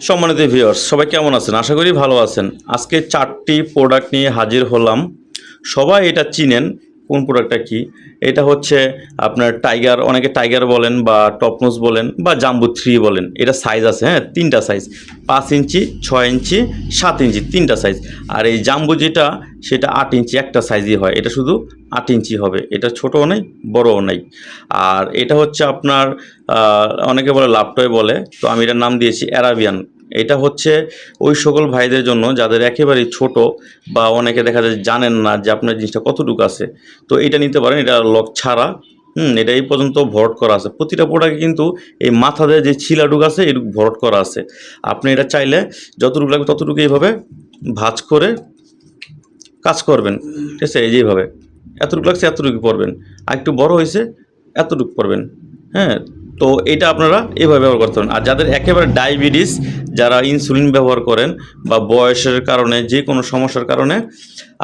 সম্মানিত ভিউয়ার্স, সবাই কেমন আছেন? আশা করি ভালো আছেন। আজকে 4টি প্রোডাক্ট নিয়ে হাজির হলাম। সবাই এটা চিনেন। কোন প্রোডাক্টটা কি? এটা হচ্ছে আপনার টাইগার, অনেকে টাইগার বলেন বা টপনোজ বলেন বা জাম্বো 3 বলেন। এটা সাইজ আছে, হ্যাঁ, 3টা সাইজ, 5 ইঞ্চি, 6 ইঞ্চি, 7 ইঞ্চি, 3টা সাইজ। আর এই জাম্বো যেটা, সেটা 8 ইঞ্চি একটা সাইজই হয়। এটা শুধু 8 ইঞ্চি হবে। এটা ছোটও নেই, বড়ও নেই। আর এটা হচ্ছে আপনার অনেকে বলে লাপটয় বলে, তো আমি এটার নাম দিয়েছি অ্যারাবিয়ান। এটা হচ্ছে ওই সকল ভাইদের জন্য যাদের একেবারেই ছোট বা অনেকে দেখা যায় জানেন না যে আপনার জিনিসটা কতটুকু আছে। তো এটা নিতে পারেন, এটা লক ছাড়া। এটা এই পর্যন্ত ভরট করা আছে। প্রতিটা প্রোডাক্টে কিন্তু এই মাথাতে যে ছিলাটুকু আছে এটুকু ভরট করা আছে। আপনি এটা চাইলে যতটুকু লাগবে ততটুকু এইভাবে ভাঁজ করে কাজ করবেন, ঠিক আছে? এই যেভাবে এতটুকু লাগছে এতটুকু পড়বেন, আর একটু বড় হয়েছে এতটুকু পড়বেন, হ্যাঁ। তো এটা আপনারা এভাবে ব্যবহার করতে পারেন। আর যাদের একেবারে ডায়াবেটিস, যারা ইনসুলিন ব্যবহার করেন বা বয়সের কারণে যে কোনো সমস্যার কারণে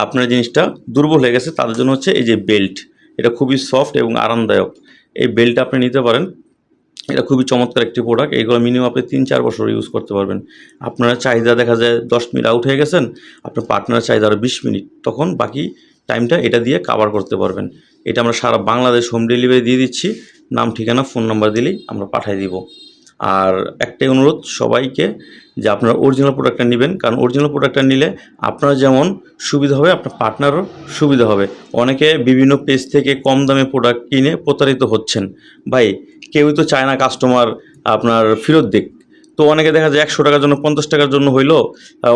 আপনার জিনিসটা দুর্বল হয়ে গেছে, তাদের জন্য হচ্ছে এই যে বেল্ট। এটা খুবই সফট এবং আরামদায়ক। এই বেল্টটা আপনি নিতে পারেন। এটা খুবই চমৎকার একটি প্রোডাক্ট। এগুলো মিনিমাম আপনি 3-4 বছর ইউজ করতে পারবেন। আপনার চাহিদা দেখা যায় 10 মিনিট আউট হয়ে গেছেন, আপনার পার্টনারের চাহিদা আরও 20 মিনিট, তখন বাকি টাইমটা এটা দিয়ে কাভার করতে পারবেন। এটা আমরা সারা বাংলাদেশ হোম ডেলিভারি দিয়ে দিচ্ছি। নাম, ঠিকানা, ফোন নাম্বার দিলেই আমরা পাঠিয়ে দিব। আর একটাই অনুরোধ সবাইকে, যে আপনারা অরিজিনাল প্রোডাক্টটা নেবেন, কারণ অরিজিনাল প্রোডাক্টটা নিলে আপনার যেমন সুবিধা হবে, আপনার পার্টনারও সুবিধা হবে। অনেকে বিভিন্ন পেজ থেকে কম দামে প্রোডাক্ট কিনে প্রতারিত হচ্ছেন। ভাই, কেউই তো চায় না কাস্টমার আপনার ফেরত দিক। তো অনেকে দেখা যায় 100 টাকার জন্য, 50 টাকার জন্য হইলো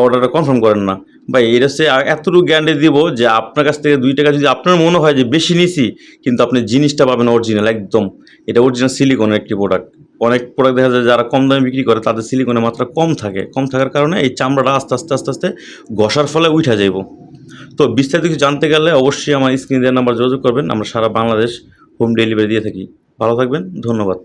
অর্ডারটা কনফার্ম করেন না। ভাই, এটা হচ্ছে এতটুকু গ্যারান্টি দিব যে আপনার কাছ থেকে 2 টাকা যদি আপনার মনে হয় যে বেশি নিছি, কিন্তু আপনি জিনিসটা পাবেন অরিজিনাল একদম। এটা অরিজিনাল সিলিকনের একটি প্রোডাক্ট। অনেক প্রোডাক্ট দেখা যায় যারা কম দামে বিক্রি করে তাদের সিলিকনের মাত্রা কম থাকে। কম থাকার কারণে এই চামড়াটা আস্তে আস্তে আস্তে আস্তে ঘষার ফলে উঠা যাইব। তো বিস্তারিত কিছু জানতে গেলে অবশ্যই আমার স্ক্রিনে দেওয়ার নাম্বার যোগাযোগ করবেন। আমরা সারা বাংলাদেশ হোম ডেলিভারি দিয়ে থাকি। ভালো থাকবেন, ধন্যবাদ।